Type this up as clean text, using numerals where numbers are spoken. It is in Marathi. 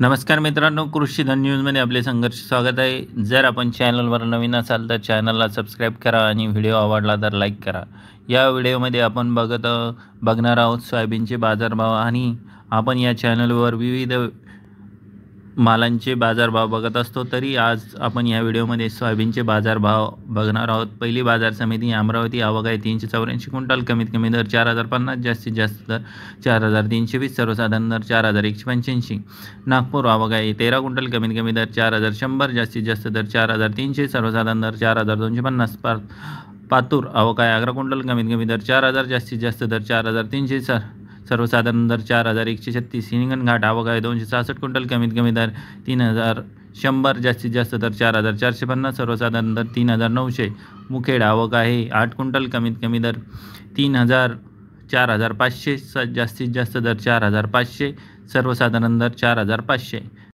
नमस्कार मित्रांनो, कृषीधन न्यूजमध्ये आपले संघर्ष स्वागत आहे। जर आपण चॅनलवर नवीन असाल तर चॅनलला सबस्क्राईब करा आणि व्हिडिओ आवडला तर लाईक करा। या व्हिडिओमध्ये आपण बघणार आहोत सोयाबीनचे बाजारभाव आणि आपण या चॅनलवर विविध मालांचे बाजारभाव बघत असतो। तरी आज आपण या व्हिडिओमध्ये सोयाबीनचे बाजारभाव बघणार आहोत। पहिली बाजार समिती अमरावती, आवक आहे 384 क्विंटल, कमीत कमी दर 4050, जास्तीत जास्त दर 4320, सर्वसाधारण दर 4185। नागपूर, आवक आहे 13 क्विंटल, कमीत कमी दर 4100, जास्तीत जास्त दर 4300, सर्वसाधारण दर 4250। पातूर, आवक आहे 11 क्विंटल, कमीत कमी दर 4000, जास्तीत जास्त दर 4300, सर्वसाधारण दर 4136। हिंगणघाट, आवक आहे 266 क्विंटल, कमीत कमी दर 3100, जास्तीत जास्त दर 4450, सर्वसाधारण दर 3900। मुखेड, आवक आहे 8 क्विंटल, कमीत कमी दर 4500, जास्तीत जास्त दर 4500, सर्वसाधारण दर 4500।